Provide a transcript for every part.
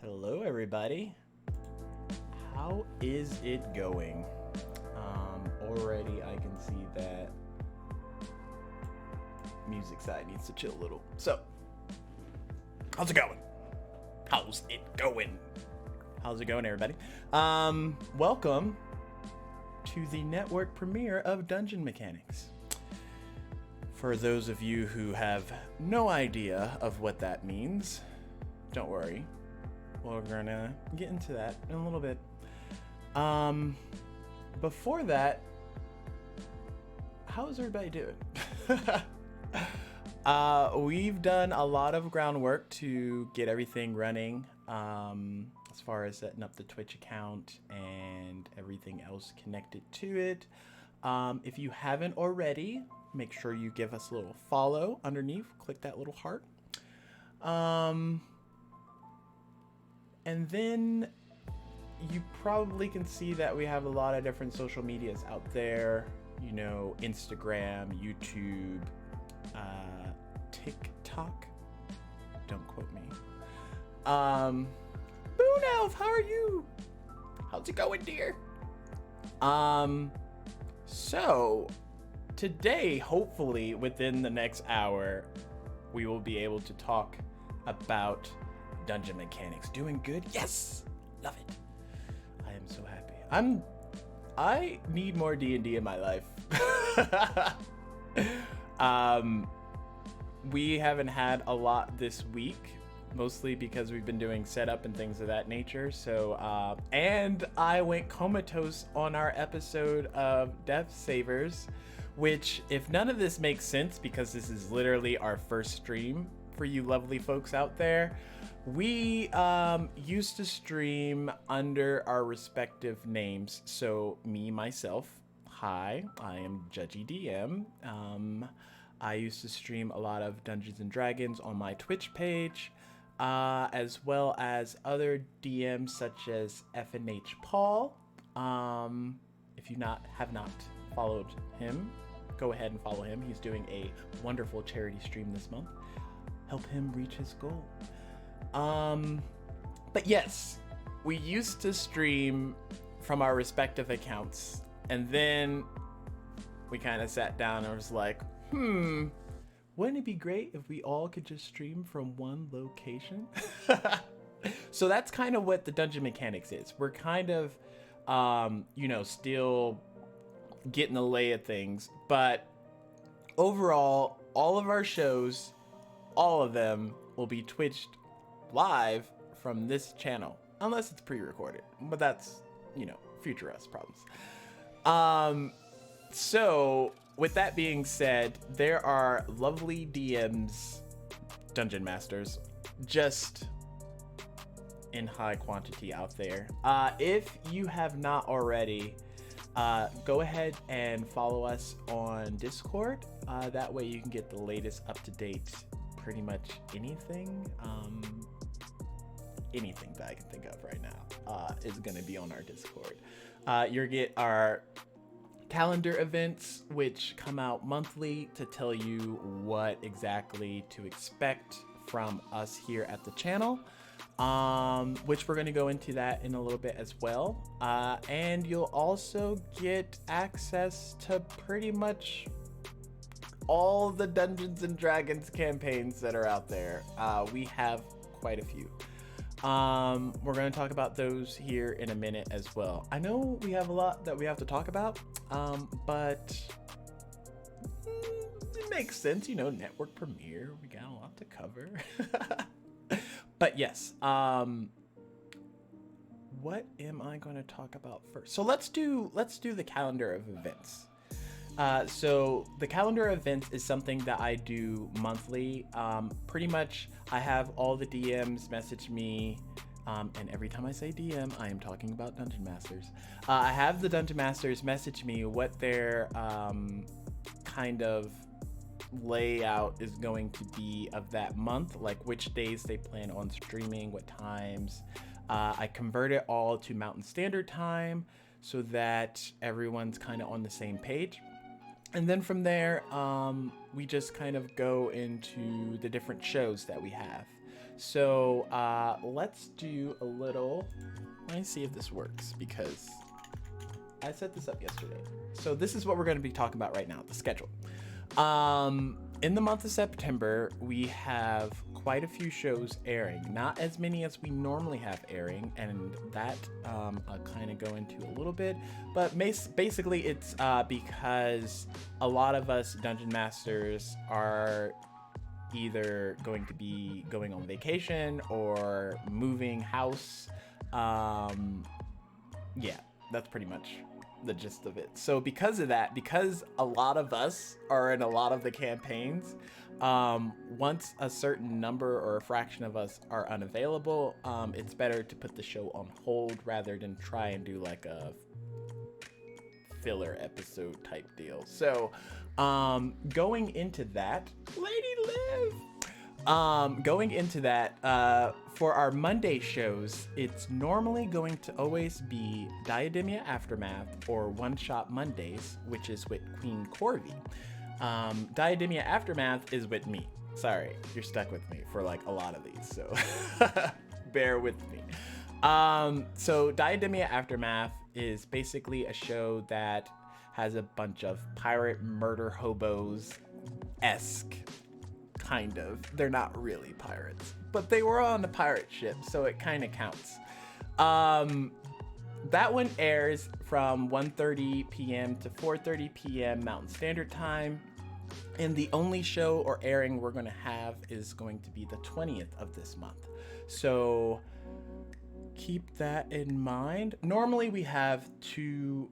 Hello, everybody. How is it going? Already I can see that music side needs to chill a little. So, how's it going? How's it going? How's it going, everybody? Welcome to the network premiere of Dungeon Mechanics. For those of you who have no idea of what that means, don't worry. We're gonna get into that in a little bit. Before that, how is everybody doing? We've done a lot of groundwork to get everything running, as far as setting up the Twitch account and everything else connected to it. If you haven't already, make sure you give us a little follow underneath. Click that little heart. And then you probably can see that we have a lot of different social medias out there. You know, Instagram, YouTube, TikTok. Don't quote me. Boon Elf, how are you? How's it going, dear? So today, hopefully within the next hour, we will be able to talk about dungeon mechanics. Doing good? Yes! Love it. I am so happy. I need more D&D in my life. We haven't had a lot this week, mostly because we've been doing setup and things of that nature. So, and I went comatose on our episode of Death Savers, which, if none of this makes sense, because this is literally our first stream for you lovely folks out there, we used to stream under our respective names. So me, myself, hi, I am Judgy DM. I used to stream a lot of Dungeons and Dragons on my Twitch page, as well as other DMs such as FNH Paul. If you have not followed him, go ahead and follow him. He's doing a wonderful charity stream this month. Help him reach his goal. But yes, we used to stream from our respective accounts, and then we kind of sat down and was like, wouldn't it be great if we all could just stream from one location? So that's kind of what the Dungeon Mechanics is. We're kind of, still getting the lay of things, but overall, all of our shows, all of them will be Twitched live from this channel, unless it's pre-recorded, but that's, future us problems. So with that being said, there are lovely DMs, dungeon masters, just in high quantity out there. If you have not already, go ahead and follow us on Discord. That way you can get the latest up-to-date pretty much anything. Anything that I can think of right now is going to be on our Discord. You'll get our calendar events, which come out monthly to tell you what exactly to expect from us here at the channel, which we're going to go into that in a little bit as well. And you'll also get access to pretty much all the Dungeons and Dragons campaigns that are out there. We have quite a few. We're going to talk about those here in a minute as well. I know we have a lot that we have to talk about, but it makes sense, network premiere. We got a lot to cover. But yes, what am I going to talk about first? So let's do the calendar of events. So the calendar of events is something that I do monthly. Pretty much I have all the DMs message me, and every time I say DM, I am talking about Dungeon Masters. I have the Dungeon Masters message me what their kind of layout is going to be of that month, like which days they plan on streaming, what times. I convert it all to Mountain Standard Time so that everyone's kind of on the same page. And then from there, we just kind of go into the different shows that we have. So let's do a little, let me see if this works, because I set this up yesterday. So this is what we're going to be talking about right now, the schedule. In the month of September, we have quite a few shows airing. Not as many as we normally have airing, and that I'll kind of go into a little bit. But basically, it's because a lot of us Dungeon Masters are either going to be going on vacation or moving house. Yeah, that's pretty much the gist of it. So because of that, because a lot of us are in a lot of the campaigns, once a certain number or a fraction of us are unavailable, it's better to put the show on hold rather than try and do like a filler episode type deal. So going into that, Lady Liv, going into that, for our Monday shows, it's normally going to always be Diademia Aftermath or One Shot Mondays, which is with Queen Corvi. Diademia Aftermath is with me. Sorry, you're stuck with me for like a lot of these, so bear with me. So Diademia Aftermath is basically a show that has a bunch of pirate murder hobos-esque, kind of. They're not really pirates, but they were on a pirate ship, so it kind of counts. That one airs from 1:30 p.m. to 4:30 p.m. Mountain Standard Time. And the only show or airing we're going to have is going to be the 20th of this month. So keep that in mind. Normally we have 2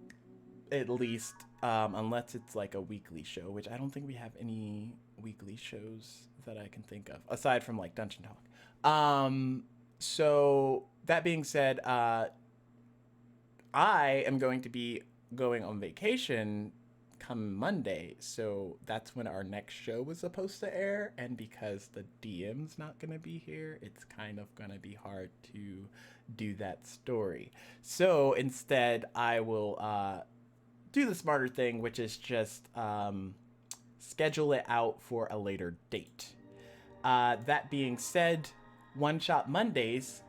at least, unless it's like a weekly show, which I don't think we have any weekly shows that I can think of, aside from like Dungeon Talk. So that being said, I am going to be going on vacation come Monday, so that's when our next show was supposed to air, and because the DM's not going to be here, it's kind of going to be hard to do that story. So instead, I will do the smarter thing, which is just schedule it out for a later date. That being said, One Shot Mondays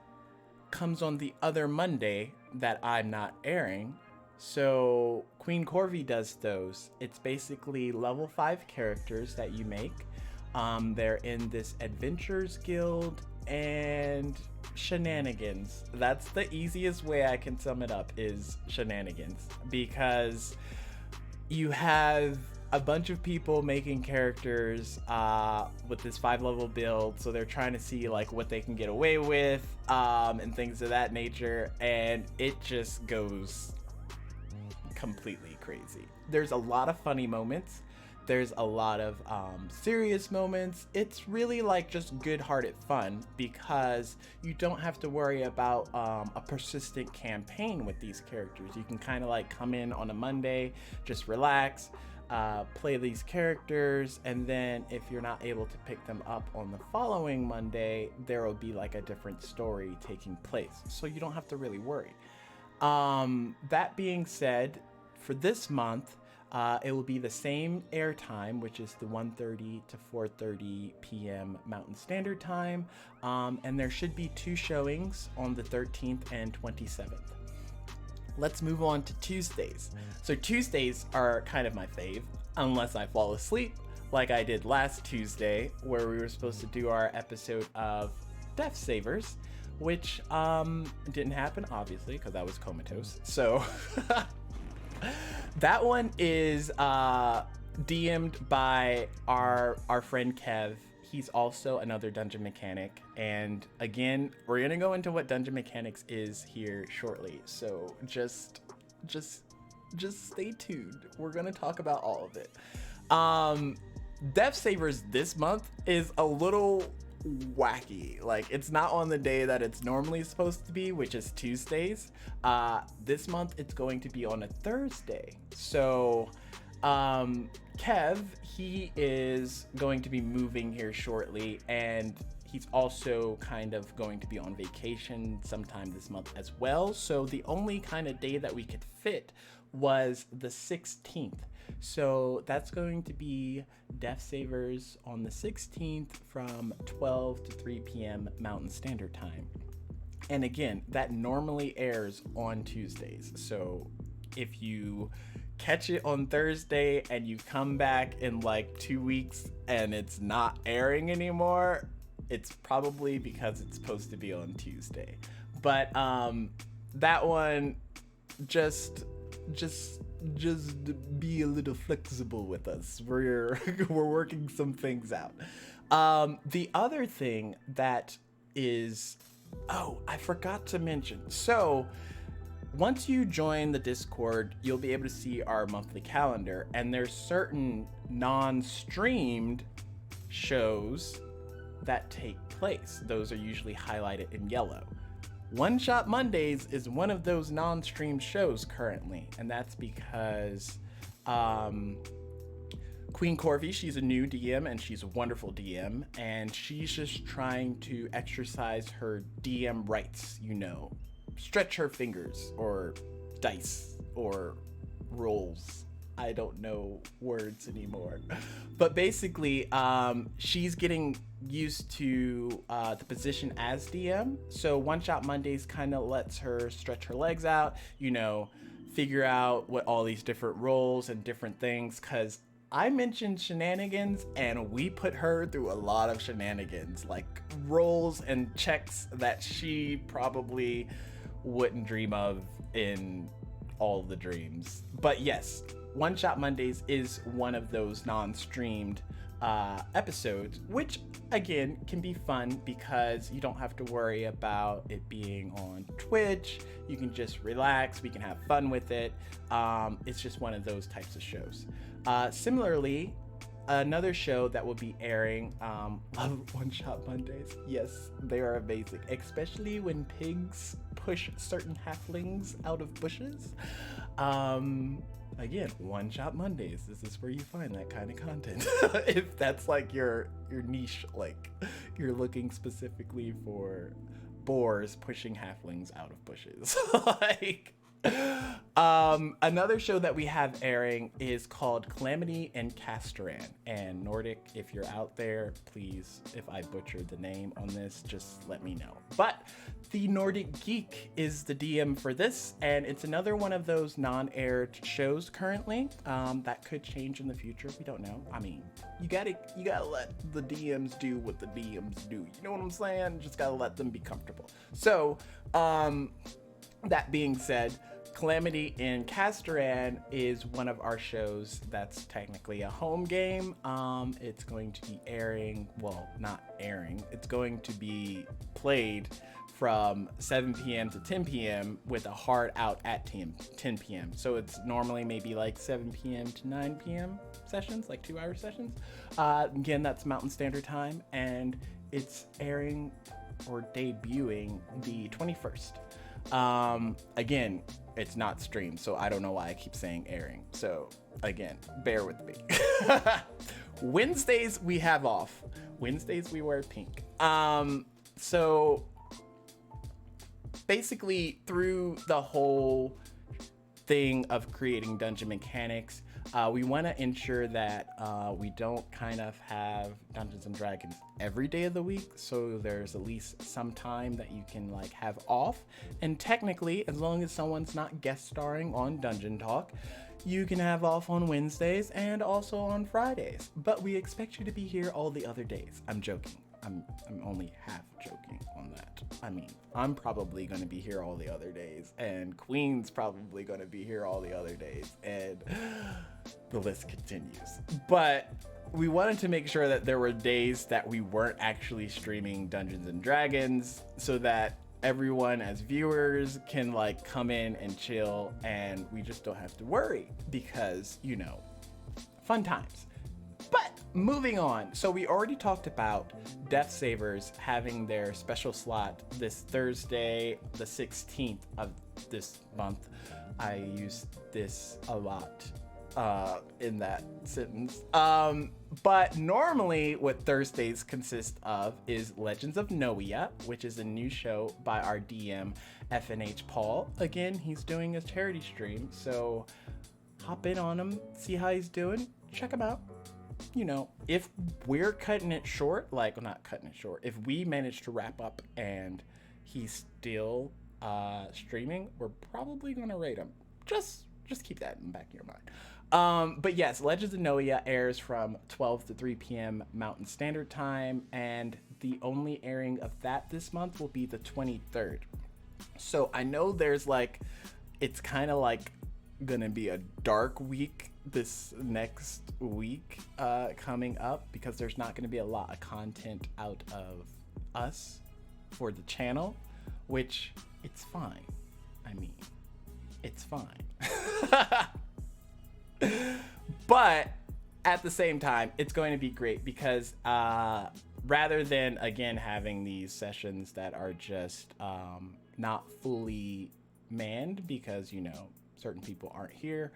comes on the other Monday that I'm not airing. So Queen Corvi does those. It's basically level 5 characters that you make. They're in this adventures guild and shenanigans. That's the easiest way I can sum it up, is shenanigans, because you have a bunch of people making characters with this 5-level build, so they're trying to see like what they can get away with and things of that nature, and it just goes completely crazy. There's a lot of funny moments. There's a lot of serious moments. It's really like just good-hearted fun, because you don't have to worry about a persistent campaign with these characters. You can kind of like come in on a Monday, just relax, play these characters, and then if you're not able to pick them up on the following Monday, there will be like a different story taking place, so you don't have to really worry. That being said, for this month, it will be the same air time, which is the 1:30 to 4:30 p.m. Mountain Standard Time, and there should be 2 showings on the 13th and 27th. Let's move on to Tuesdays. So Tuesdays are kind of my fave, unless I fall asleep, like I did last Tuesday, where we were supposed to do our episode of Death Savers, which didn't happen, obviously, because I was comatose. So that one is DM'd by our friend Kev. He's also another dungeon mechanic, and again, we're gonna go into what dungeon mechanics is here shortly, so just stay tuned. We're gonna talk about all of it. Death Savers this month is a little wacky. Like, it's not on the day that it's normally supposed to be, which is Tuesdays. This month it's going to be on a Thursday. So Kev, he is going to be moving here shortly, and he's also kind of going to be on vacation sometime this month as well. So the only kind of day that we could fit was the 16th. So that's going to be Death Savers on the 16th from 12 to 3 p.m. Mountain Standard Time. And again, that normally airs on Tuesdays. So if you catch it on Thursday and you come back in like 2 weeks and it's not airing anymore, It's probably because it's supposed to be on Tuesday. But that one, just be a little flexible with us. We're working some things out. The other thing that is, oh, I forgot to mention. So once you join the Discord, you'll be able to see our monthly calendar, and there's certain non-streamed shows that take place. Those are usually highlighted in yellow. One Shot Mondays is one of those non-streamed shows currently, and that's because Queen Corvi, she's a new DM and she's a wonderful DM, and she's just trying to exercise her DM rights, you know, stretch her fingers or dice or rolls. I don't know words anymore. But basically, she's getting used to the position as DM. So One Shot Mondays kind of lets her stretch her legs out, you know, figure out what all these different roles and different things. Because I mentioned shenanigans, and we put her through a lot of shenanigans, like rolls and checks that she probably wouldn't dream of in all the dreams. But yes, One Shot Mondays is one of those non-streamed episodes, which again can be fun because you don't have to worry about it being on Twitch. You can just relax, we can have fun with it. It's just one of those types of shows. Similarly, another show that will be airing, love One Shot Mondays. Yes, they are amazing, especially when pigs push certain halflings out of bushes. Again, One Shot Mondays. This is where you find that kind of content. If that's like your niche, like you're looking specifically for boars pushing halflings out of bushes. Like, another show that we have airing is called Calamity and Castoran. And Nordic, if you're out there, please, if I butchered the name on this, just let me know. But the Nordic Geek is the DM for this, and it's another one of those non-aired shows currently. That could change in the future. We don't know. I mean, you gotta let the DMs do what the DMs do. You know what I'm saying? Just gotta let them be comfortable. So, that being said, Calamity in Castoran is one of our shows that's technically a home game. It's going to be airing, well, not airing, it's going to be played from 7 p.m. to 10 p.m. with a hard out at 10 p.m. So it's normally maybe like 7 p.m. to 9 p.m. sessions, like 2-hour sessions. Again, that's Mountain Standard Time, and it's airing or debuting the 21st. Again, it's not streamed, so I don't know why I keep saying airing. So again, bear with me. Wednesdays we have off. Wednesdays we wear pink. So basically through the whole thing of creating dungeon mechanics, we want to ensure that we don't kind of have Dungeons and Dragons every day of the week, so there's at least some time that you can like have off. And technically, as long as someone's not guest starring on Dungeon Talk, you can have off on Wednesdays and also on Fridays. But we expect you to be here all the other days. I'm joking. I'm only half joking on that. I mean, I'm probably going to be here all the other days, and Queen's probably going to be here all the other days, and the list continues. But we wanted to make sure that there were days that we weren't actually streaming Dungeons and Dragons, so that everyone as viewers can like come in and chill, and we just don't have to worry because, you know, fun times. But moving on, so we already talked about Death Savers having their special slot this Thursday, the 16th of this month. I use this a lot in that sentence. But normally what Thursdays consist of is Legends of Noia, which is a new show by our DM, FNH Paul. Again, he's doing a charity stream, so hop in on him, see how he's doing, check him out. You know, if we're cutting it short, like, well, not cutting it short, if we manage to wrap up and he's still streaming, we're probably gonna rate him. Just Just keep that in the back of your mind. But yes, Legends of Noia airs from 12 to 3 p.m. Mountain Standard Time, and the only airing of that this month will be the 23rd. So I know there's like, it's kind of like gonna be a dark week this next week coming up, because there's not gonna be a lot of content out of us for the channel, which it's fine. I mean, it's fine. But at the same time, it's going to be great because rather than, again, having these sessions that are just not fully manned because, you know, certain people aren't here,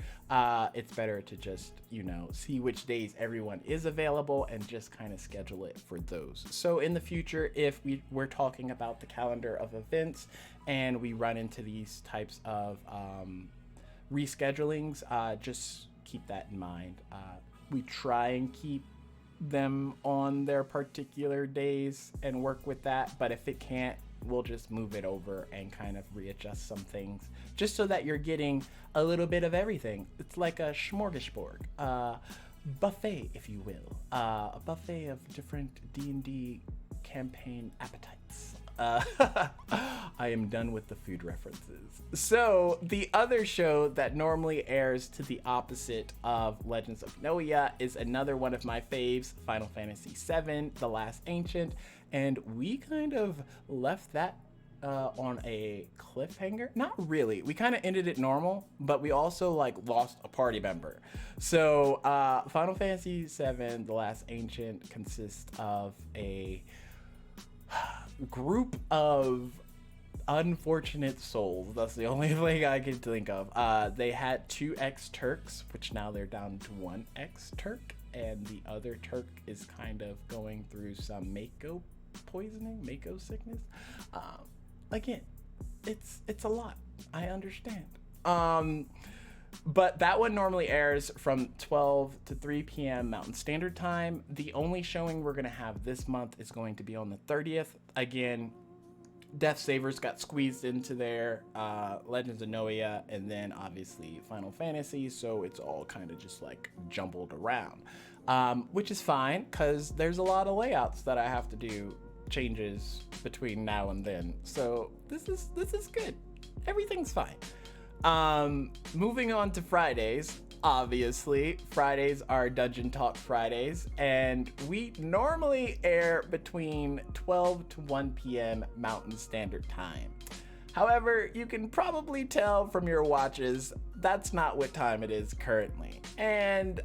it's better to just, you know, see which days everyone is available and just kind of schedule it for those. So in the future, if we're talking about the calendar of events and we run into these types of reschedulings, just keep that in mind. We try and keep them on their particular days and work with that, but if it can't, we'll just move it over and kind of readjust some things just so that you're getting a little bit of everything. It's like a smorgasbord, buffet, if you will, a buffet of different D&D campaign appetites. I am done with the food references. So the other show that normally airs to the opposite of Legends of Noia is another one of my faves, Final Fantasy VII, The Last Ancient, and we kind of left that on a cliffhanger. Not really. We kind of ended it normal, but we also like lost a party member. So Final Fantasy VII, The Last Ancient consists of a group of unfortunate souls. That's the only thing I can think of. They had 2 ex-Turks, which now they're down to 1 ex-Turk, and the other Turk is kind of going through some Mako poisoning, Mako sickness. Again, it's a lot. I understand. But that one normally airs from 12 to 3 p.m. Mountain Standard Time. The only showing we're going to have this month is going to be on the 30th. Again, Death Savers got squeezed into there, Legends of Noia, and then obviously Final Fantasy, so it's all kind of just like jumbled around, which is fine because there's a lot of layouts that I have to do changes between now and then. So this is good. Everything's fine. Moving on to Fridays. Obviously, Fridays are Dungeon Talk Fridays, and we normally air between 12 to 1 p.m. Mountain Standard Time. However, you can probably tell from your watches that's not what time it is currently. And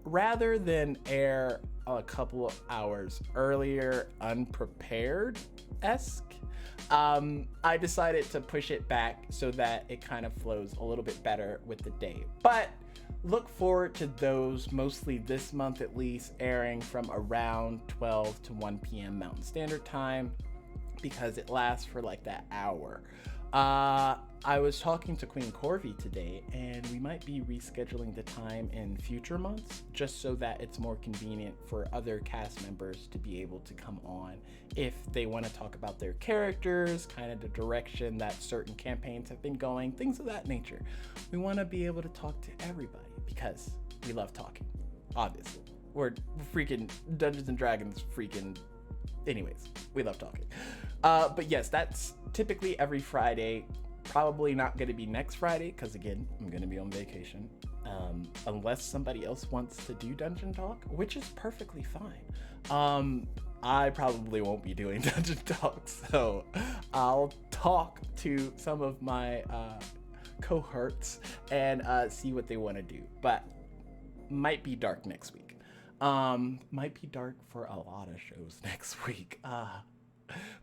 rather than air a couple of hours earlier, unprepared-esque, I decided to push it back so that it kind of flows a little bit better with the day. But look forward to those, mostly this month at least, airing from around 12 to 1 p.m. Mountain Standard Time, because it lasts for like that hour. I was talking to Queen Corvi today, and we might be rescheduling the time in future months just so that it's more convenient for other cast members to be able to come on if they want to talk about their characters, kind of the direction that certain campaigns have been going, things of that nature. We want to be able to talk to everybody because we love talking, obviously. We're freaking Dungeons and Dragons freaking... Anyways, we love talking. But yes, that's typically every Friday. Probably not going to be next Friday because, again, I'm going to be on vacation. Unless somebody else wants to do Dungeon Talk, which is perfectly fine. I probably won't be doing Dungeon Talk, so I'll talk to some of my cohorts and see what they want to do. But might be dark next week. Might be dark for a lot of shows next week.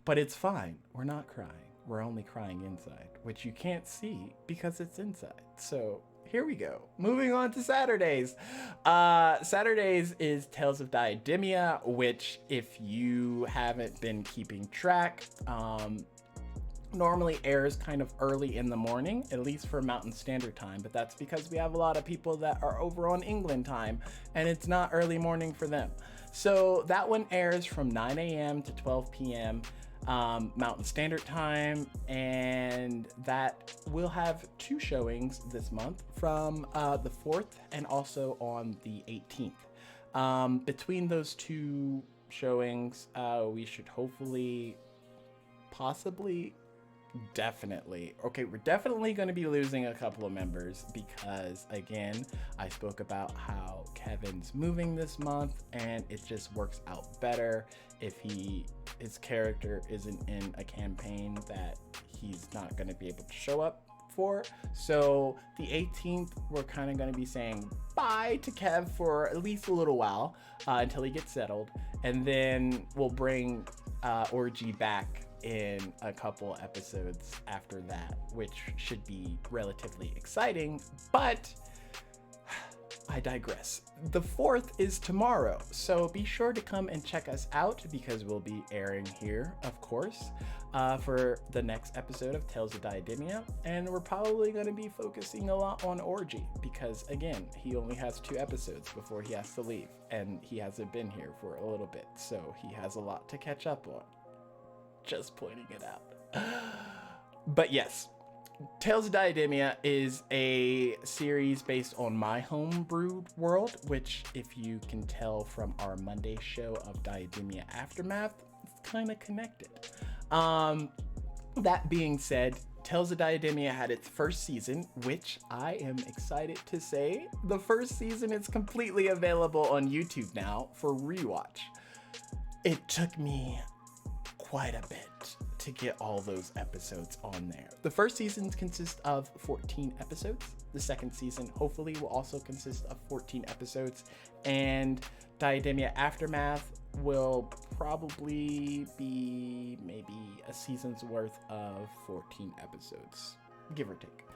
But it's fine. We're not crying. We're only crying inside, which you can't see because it's inside. So here we go. Moving on to Saturdays. Saturdays is Tales of Diademia, which, if you haven't been keeping track, normally airs kind of early in the morning, at least for Mountain Standard Time, but that's because we have a lot of people that are over on England time, and it's not early morning for them. So that one airs from 9 a.m. to 12 p.m. Mountain Standard Time, and that will have 2 showings this month from the 4th and also on the 18th. Between those 2 showings, we should hopefully, possibly, we're definitely going to be losing a couple of members because, again, I spoke about how Kevin's moving this month, and it just works out better if his character isn't in a campaign that he's not going to be able to show up for. So the 18th, we're kind of going to be saying bye to Kev for at least a little while until he gets settled, and then we'll bring Orgy back in a couple episodes after that, which should be relatively exciting, but I digress. The 4th is tomorrow, so be sure to come and check us out because we'll be airing here, of course, for the next episode of Tales of Diademia, and we're probably going to be focusing a lot on Orgy because, again, he only has 2 episodes before he has to leave, and he hasn't been here for a little bit, so he has a lot to catch up on. Just pointing it out. But yes, Tales of Diademia is a series based on my homebrewed world, which, if you can tell from our Monday show of Diademia Aftermath, it's kind of connected. That being said, Tales of Diademia had its first season, which I am excited to say the first season is completely available on YouTube now for rewatch. It took me quite a bit to get all those episodes on there. The first season consists of 14 episodes. The second season hopefully will also consist of 14 episodes, and Diademia Aftermath will probably be maybe a season's worth of 14 episodes, give or take.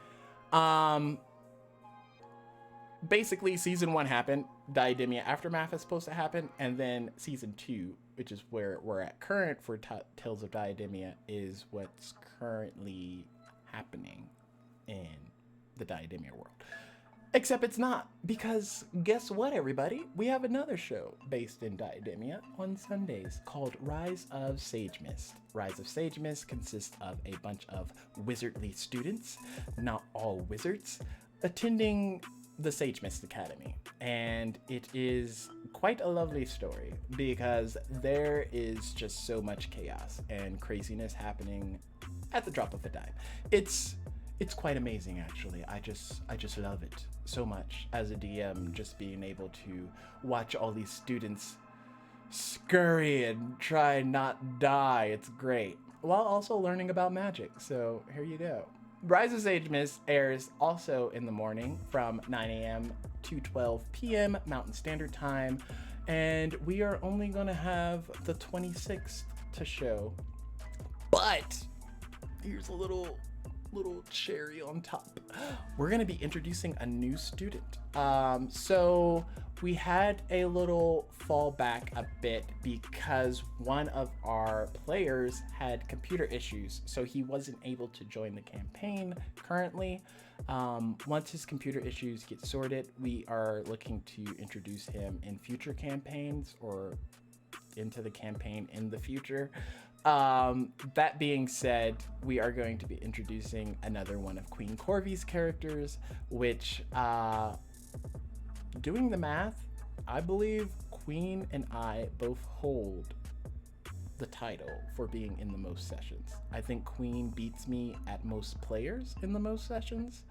Basically, season 1 happened, Diademia Aftermath is supposed to happen, and then season 2, which is where we're at current for Tales of Diademia, is what's currently happening in the Diademia world. Except it's not, because guess what, everybody? We have another show based in Diademia on Sundays called Rise of Sage Mist. Rise of Sage Mist consists of a bunch of wizardly students, not all wizards, attending the Sage Mist Academy, and it is quite a lovely story because there is just so much chaos and craziness happening at the drop of a dime. It's quite amazing, actually. I just love it so much as a DM, just being able to watch all these students scurry and try not die. It's great, while also learning about magic. So here you go. Rise of Sage Mist airs also in the morning from 9 a.m. to 12 p.m. Mountain Standard Time, and we are only going to have the 26th to show. But here's a little cherry on top. We're going to be introducing a new student. So we had a little fallback a bit because one of our players had computer issues, so he wasn't able to join the campaign currently. Once his computer issues get sorted, we are looking to introduce him in future campaigns or into the campaign in the future. That being said, we are going to be introducing another one of Queen Corvy's characters, which, doing the math, I believe Queen and I both hold the title for being in the most sessions. I think Queen beats me at most players in the most sessions,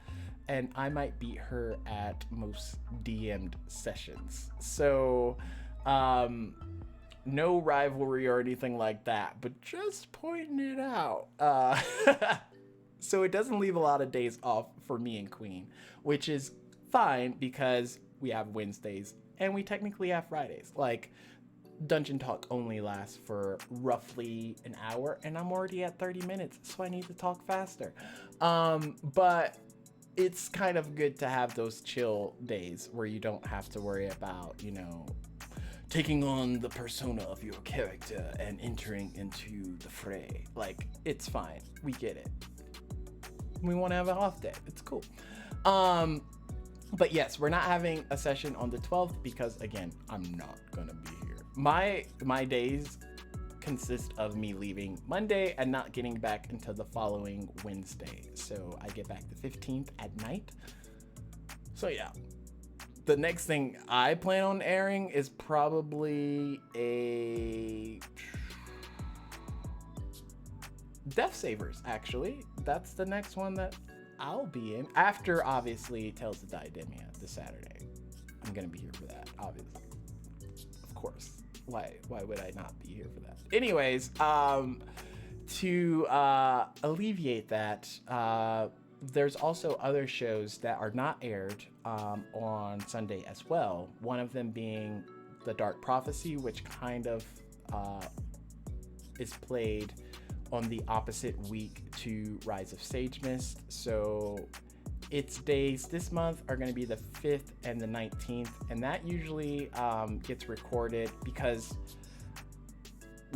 and I might beat her at most DM'd sessions. So, no rivalry or anything like that, but just pointing it out. So it doesn't leave a lot of days off for me and Queen, which is fine because we have Wednesdays and we technically have Fridays. Like, Dungeon Talk only lasts for roughly an hour, and I'm already at 30 minutes, so I need to talk faster. But it's kind of good to have those chill days where you don't have to worry about, taking on the persona of your character and entering into the fray. Like, it's fine. We get it. We want to have an off day. It's cool. But yes, we're not having a session on the 12th because, again, I'm not going to be here. My days consist of me leaving Monday and not getting back until the following Wednesday. So I get back the 15th at night. So yeah, the next thing I plan on airing is probably a Death Savers, actually. That's the next one that I'll be in. After, obviously, Tales of Diademia this Saturday. I'm going to be here for that, obviously. Of course. Why would I not be here for that? Anyways, to alleviate that, there's also other shows that are not aired on Sunday as well. One of them being The Dark Prophecy, which kind of is played on the opposite week to Rise of Sage Mist. So its days this month are going to be the 5th and the 19th, and that usually gets recorded because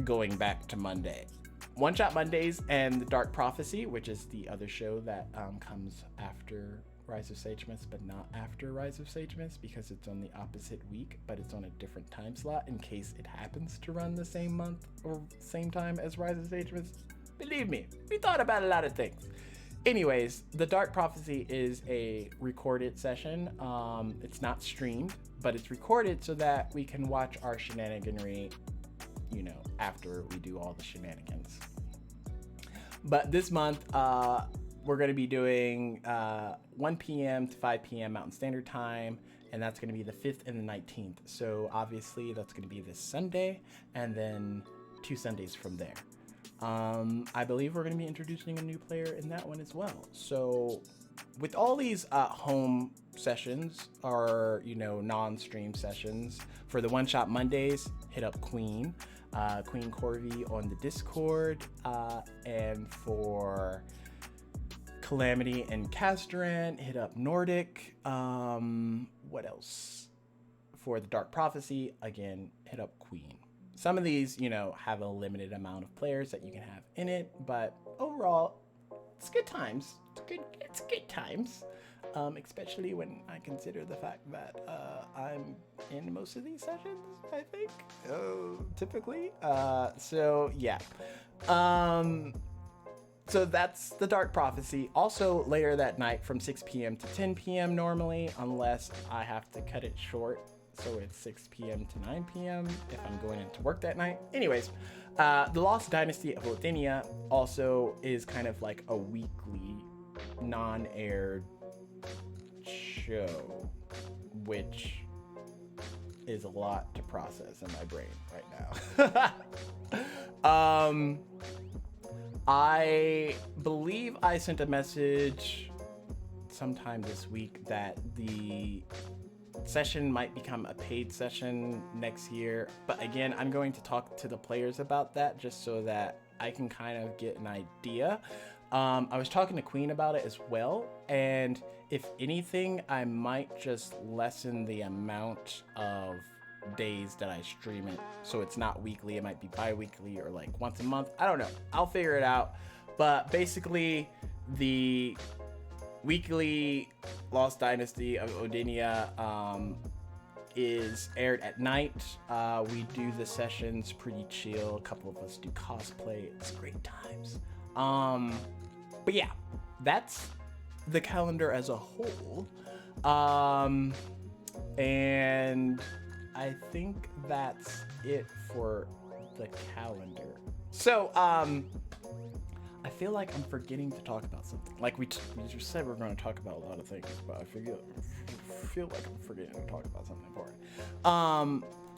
going back to Monday. One Shot Mondays and The Dark Prophecy, which is the other show that comes after Rise of Sage Mist, but not after Rise of Sage Mist because it's on the opposite week, but it's on a different time slot in case it happens to run the same month or same time as Rise of Sage Mist. Believe me, we thought about a lot of things. Anyways, The Dark Prophecy is a recorded session. It's not streamed, but it's recorded so that we can watch our shenaniganry, you know, after we do all the shenanigans. But this month, we're going to be doing 1 p.m. to 5 p.m. Mountain Standard Time, and that's going to be the 5th and the 19th. So obviously that's going to be this Sunday, and then 2 Sundays from there. I believe we're going to be introducing a new player in that one as well. So with all these home sessions or, you know, non-stream sessions, for the One Shot Mondays, hit up Queen Corby on the Discord, and for Calamity and Castoran, hit up Nordic. What else? For the Dark Prophecy, again, hit up Queen. Some of these, you know, have a limited amount of players that you can have in it, but overall, it's good times. It's good times, especially when I consider the fact that I'm in most of these sessions, I think, typically. So yeah. So that's The Dark Prophecy. Also later that night from 6 p.m. to 10 p.m. normally, unless I have to cut it short. So it's 6 p.m. to 9 p.m. if I'm going into work that night. Anyways, The Lost Dynasty of Diademia also is kind of like a weekly non-aired show, which is a lot to process in my brain right now. I believe I sent a message sometime this week that the session might become a paid session next year, but again, I'm going to talk to the players about that just so that I can kind of get an idea. I was talking to Queen about it as well, and if anything, I might just lessen the amount of days that I stream it, so it's not weekly. It might be bi-weekly or like once a month. I don't know, I'll figure it out. But basically, the weekly Lost Dynasty of Diademia is aired at night. We do the sessions pretty chill. A couple of us do cosplay. It's great times. But yeah, that's the calendar as a whole. And I think that's it for the calendar. So, I feel like I'm forgetting to talk about something. Like we just said we're going to talk about a lot of things, but I feel like I'm forgetting to talk about something important.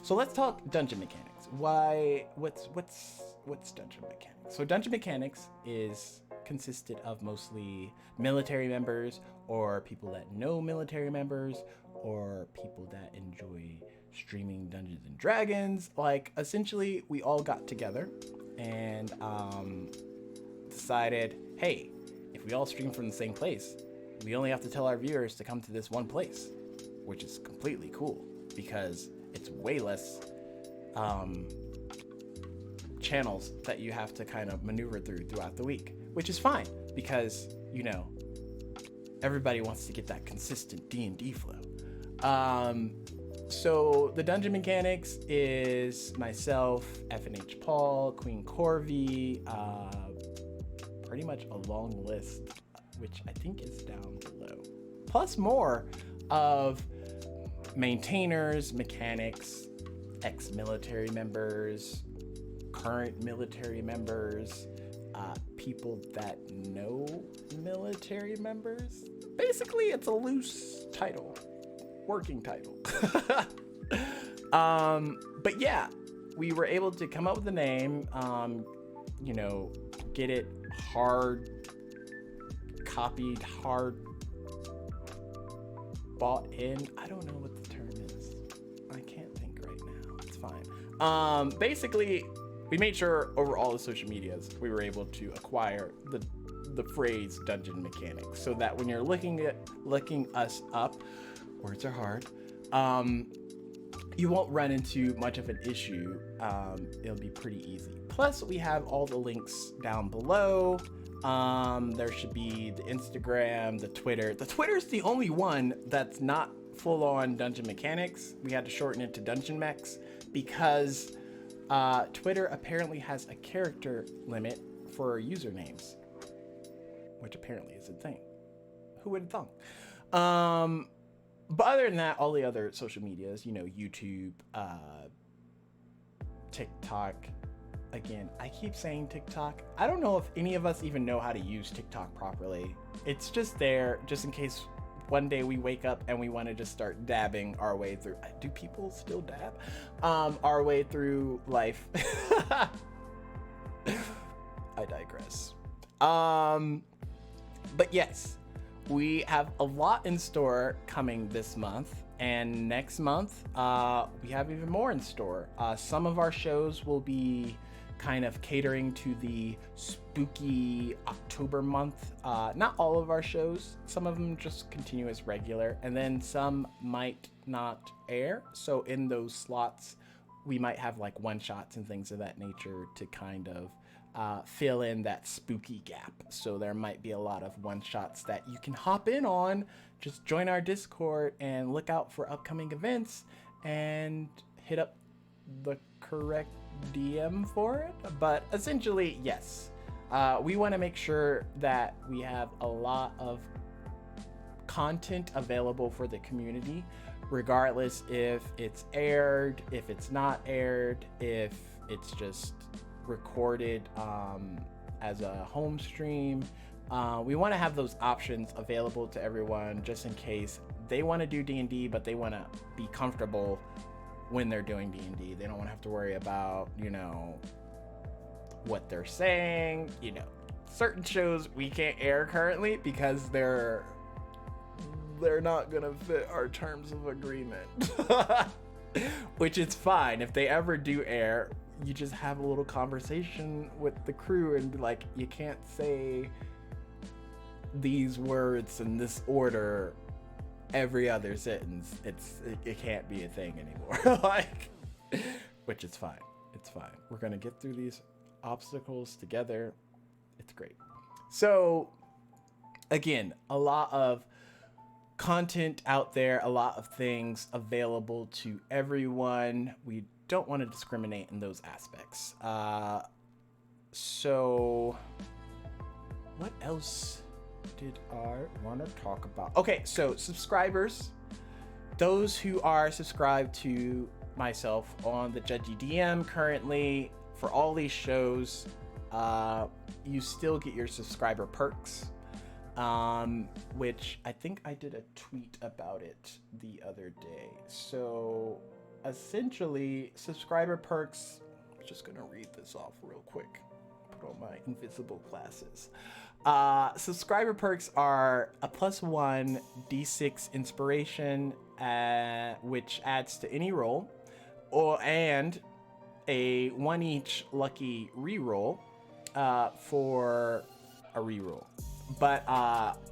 So let's talk dungeon mechanics. What's dungeon mechanics? So dungeon mechanics is consisted of mostly military members or people that know military members or people that enjoy streaming Dungeons and Dragons. Like essentially we all got together and decided, hey, if we all stream from the same place, we only have to tell our viewers to come to this one place, which is completely cool because it's way less channels that you have to kind of maneuver throughout the week, which is fine because, you know, everybody wants to get that consistent D&D flow. So the dungeon mechanics is myself, FNH Paul, Queen Corvi, pretty much a long list, which I think is down below. Plus more of maintainers, mechanics, ex-military members, current military members, people that know military members. Basically, it's a loose title, working title. But yeah, we were able to come up with a name, get it hard copied, hard bought in. I don't know what the term is. I can't think right now. It's fine. Basically, we made sure over all the social medias we were able to acquire the phrase dungeon mechanics, so that when you're looking us up, words are hard, you won't run into much of an issue. It'll be pretty easy. Plus, we have all the links down below. There should be the Instagram, the Twitter. The Twitter's the only one that's not full-on dungeon mechanics. We had to shorten it to dungeon mechs because Twitter apparently has a character limit for usernames, which apparently is a thing. Who would have thought? But other than that, all the other social medias, YouTube, TikTok. Again, I keep saying TikTok. I don't know if any of us even know how to use TikTok properly. It's just there just in case one day we wake up and we want to just start dabbing our way through. Do people still dab? Our way through life. I digress. But yes, we have a lot in store coming this month, and next month we have even more in store. Some of our shows will be kind of catering to the spooky October month. Not all of our shows, some of them just continue as regular, and then some might not air. So in those slots, we might have like one-shots and things of that nature to kind of fill in that spooky gap. So there might be a lot of one-shots that you can hop in on. Just join our Discord and look out for upcoming events and hit up the correct DM for it. But essentially, yes, we want to make sure that we have a lot of content available for the community, regardless if it's aired, if it's not aired, if it's just recorded as a home stream. We want to have those options available to everyone, just in case they want to do D&D, but they want to be comfortable when they're doing D&D. They don't want to have to worry about, what they're saying. Certain shows we can't air currently because they're not gonna fit our terms of agreement. Which is fine. If they ever do air, you just have a little conversation with the crew and be like, you can't say these words in this order every other sentence. It can't be a thing anymore. Which is fine. It's fine. We're gonna get through these obstacles together. It's great. So again, a lot of content out there, a lot of things available to everyone. We don't want to discriminate in those aspects. So what else did I want to talk about? Okay, so subscribers, those who are subscribed to myself on the Judgy DM currently for all these shows, you still get your subscriber perks, which I think I did a tweet about it the other day. So essentially, subscriber perks, I'm just gonna read this off real quick, put on my invisible glasses. Subscriber perks are a +1 D6 inspiration, which adds to any roll, and a 1 each lucky reroll for a reroll. But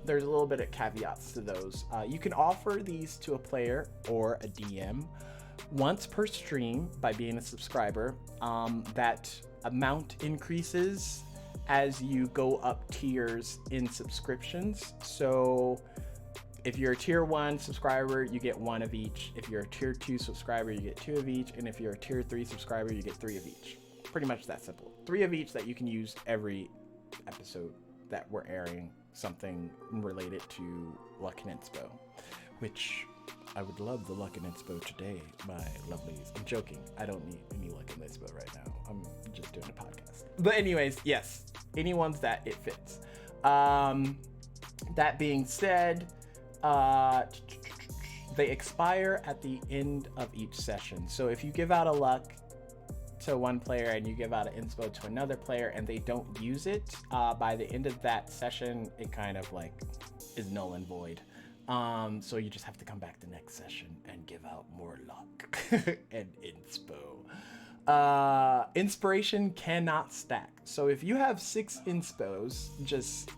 there's a little bit of caveats to those. You can offer these to a player or a DM once per stream by being a subscriber. That amount increases as you go up tiers in subscriptions. So If you're a tier 1 subscriber, you get 1 of each. If you're a tier 2 subscriber, you get 2 of each. And if you're a tier 3 subscriber, you get 3 of each. Pretty much that simple. 3 of each that you can use every episode that we're airing something related to Luck and Inspo, which I would love the Luck and Inspo today, my lovelies. I'm joking. I don't need any Luck and Inspo right now. I'm just doing a podcast. But anyways, yes, any ones that it fits. That being said, they expire at the end of each session. So if you give out a luck to one player and you give out an inspo to another player and they don't use it, by the end of that session, it kind of like is null and void. So you just have to come back the next session and give out more luck and inspo. Inspiration cannot stack. So if you have 6 inspos just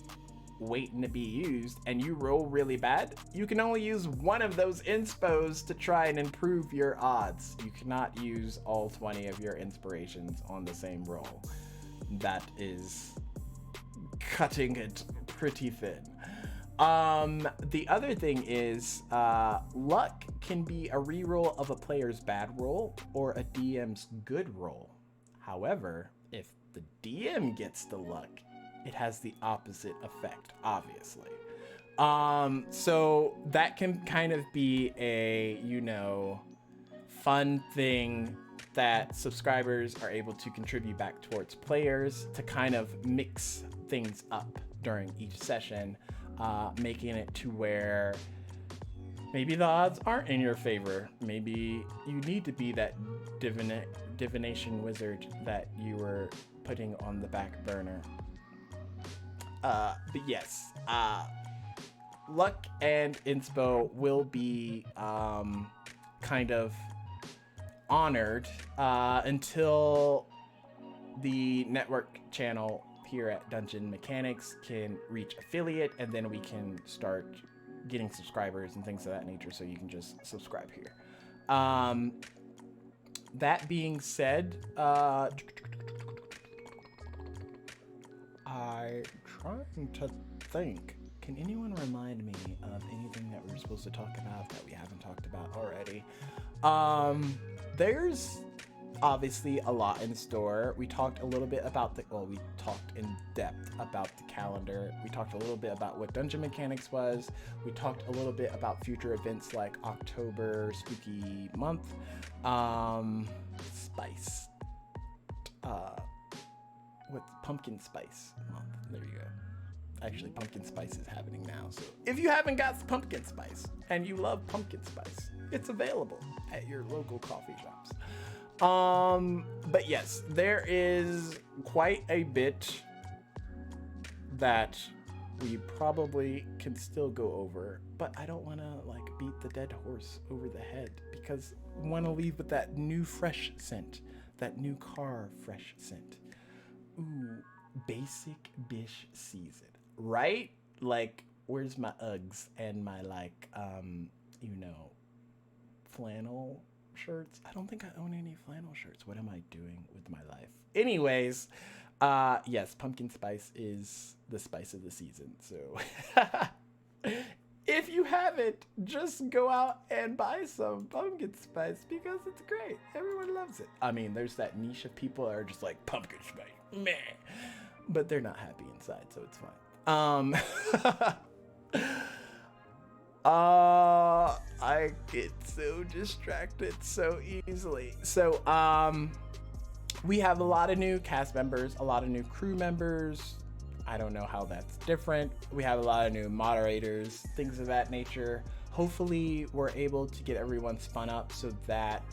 waiting to be used and you roll really bad, you can only use 1 of those inspos to try and improve your odds. You cannot use all 20 of your inspirations on the same roll. That is cutting it pretty thin. The other thing is, luck can be a reroll of a player's bad roll or a DM's good roll. However, if the DM gets the luck, it has the opposite effect, obviously. So that can kind of be a, fun thing that subscribers are able to contribute back towards players to kind of mix things up during each session, making it to where maybe the odds aren't in your favor. Maybe you need to be that divination wizard that you were putting on the back burner. But yes, luck and inspo will be kind of honored until the network channel here at Dungeon Mechanics can reach affiliate, and then we can start getting subscribers and things of that nature, so you can just subscribe here. That being said, I'm trying to think. Can anyone remind me of anything that we were supposed to talk about that we haven't talked about already? There's obviously a lot in store. We talked a little bit about we talked in depth about the calendar. We talked a little bit about what Dungeon Mechanics was. We talked a little bit about future events like October Spooky Month, Spice, with Pumpkin Spice Month. There you go. Actually, Pumpkin Spice is happening now. So if you haven't got pumpkin spice and you love pumpkin spice, it's available at your local coffee shops. But yes, there is quite a bit that we probably can still go over, but I don't want to beat the dead horse over the head, because I want to leave with that new fresh scent, that new car fresh scent. Ooh, basic bish season, right? Where's my Uggs and my flannel shirts? I don't think I own any flannel shirts. What am I doing with my life? Anyways, yes, pumpkin spice is the spice of the season. So if you haven't, just go out and buy some pumpkin spice, because it's great. Everyone loves it. I mean, there's that niche of people that are just like, pumpkin spice, meh. But they're not happy inside, so it's fine. I get so distracted so easily. So, we have a lot of new cast members, a lot of new crew members. I don't know how that's different. We have a lot of new moderators, things of that nature. Hopefully, we're able to get everyone spun up so that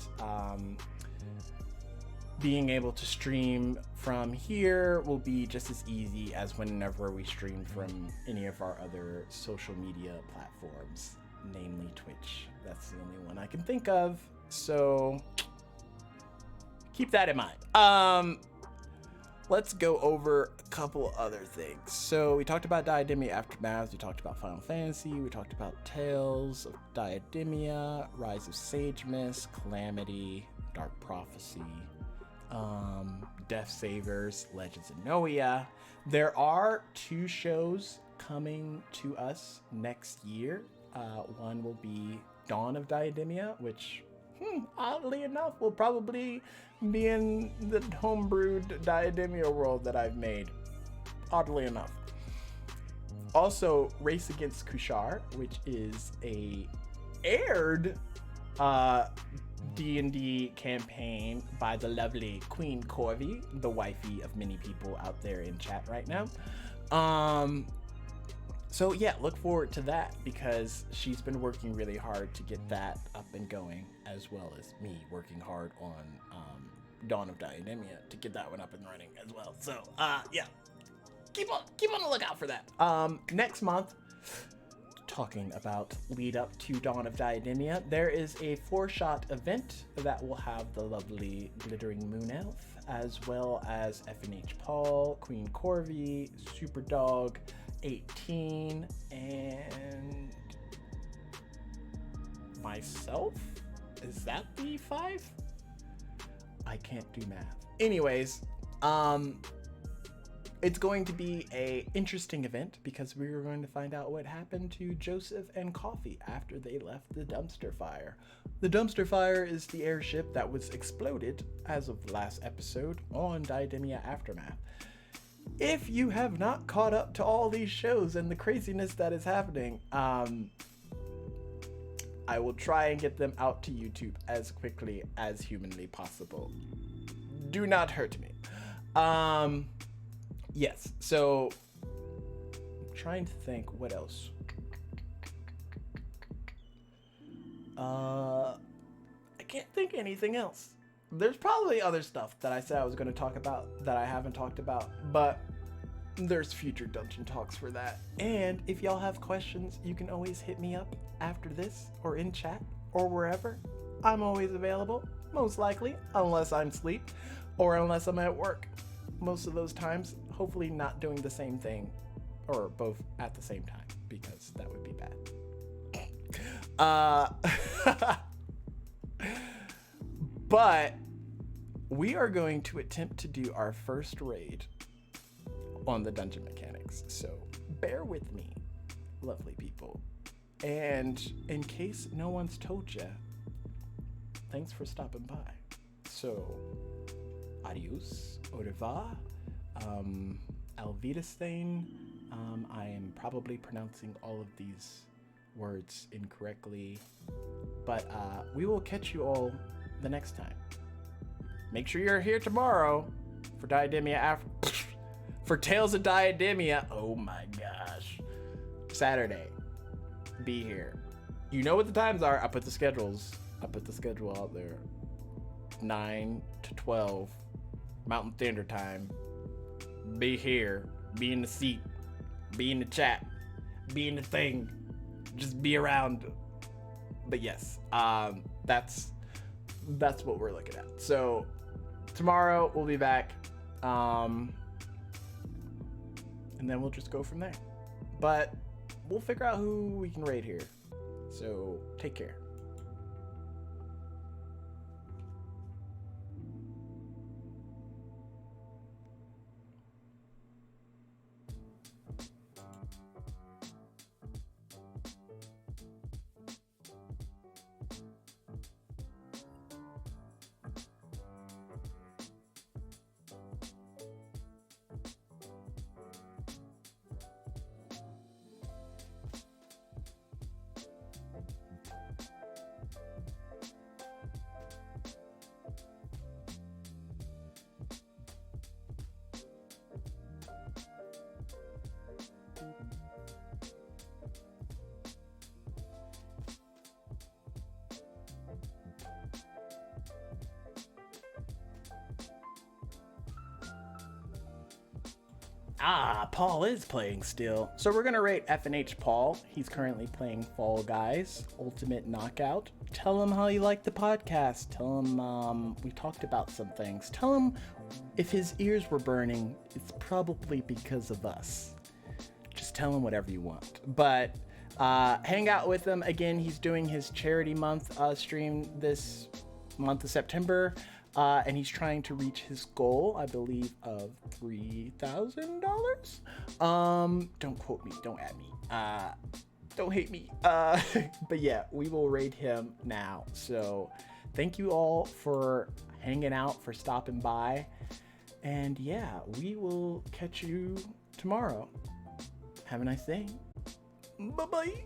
being able to stream from here will be just as easy as whenever we stream from any of our other social media platforms, namely Twitch. That's the only one I can think of. So keep that in mind. Let's go over a couple other things. So we talked about Diademia Aftermath, we talked about Final Fantasy, we talked about Tales of Diademia, Rise of Sage Mist, Calamity, Dark Prophecy, Death Savers, Legends of Noia. There are 2 shows coming to us next year. One will be Dawn of Diademia, which, oddly enough, will probably be in the homebrewed Diademia world that I've made. Oddly enough. Also, Race Against Kushar, which is a aired D&D campaign by the lovely Queen Corvi, the wifey of many people out there in chat right now. So yeah, look forward to that because she's been working really hard to get that up and going, as well as me working hard on Dawn of Diademia to get that one up and running as well. So yeah, keep on the lookout for that. Next month, talking about lead up to Dawn of Diademia, there is a 4-shot event that will have the lovely Glittering Moon Elf, as well as FNH Paul, Queen Corvi, Superdog 18, and myself? Is that the 5? I can't do math. Anyways, it's going to be a interesting event because we are going to find out what happened to Joseph and Coffee after they left the dumpster fire. The dumpster fire is the airship that was exploded as of last episode on Diademia Aftermath. If you have not caught up to all these shows and the craziness that is happening, I will try and get them out to YouTube as quickly as humanly possible. Do not hurt me. Yes, so I'm trying to think what else. I can't think anything else. There's probably other stuff that I said I was going to talk about that I haven't talked about, but there's future dungeon talks for that. And if y'all have questions, you can always hit me up after this or in chat or wherever. I'm always available, most likely, unless I'm asleep or unless I'm at work. Most of those times, hopefully not doing the same thing or both at the same time, because that would be bad. But we are going to attempt to do our first raid on the dungeon mechanics, so bear with me, lovely people. And in case no one's told you, thanks for stopping by. So, adios, au revoir, Alvidastain. I am probably pronouncing all of these words incorrectly, but we will catch you all the next time. Make sure you're here tomorrow for Diademia for Tales of Diademia. Oh my gosh. Saturday. Be here. You know what the times are. I put the schedule out there. 9 to 12 Mountain Standard Time. Be here. Be in the seat. Be in the chat. Be in the thing. Just be around. But yes, that's what we're looking at. So tomorrow we'll be back, and then we'll just go from there. But we'll figure out who we can raid here. So take care. Paul is playing still. So we're gonna rate FNH Paul. He's currently playing Fall Guys Ultimate Knockout. Tell him how you like the podcast. Tell him we talked about some things. Tell him if his ears were burning, it's probably because of us. Just tell him whatever you want. But hang out with him. Again, he's doing his charity month stream this month of September. And he's trying to reach his goal, I believe, of $3,000. Don't quote me. Don't at me. don't hate me. But yeah, we will raid him now. So thank you all for hanging out, for stopping by. And yeah, we will catch you tomorrow. Have a nice day. Bye-bye.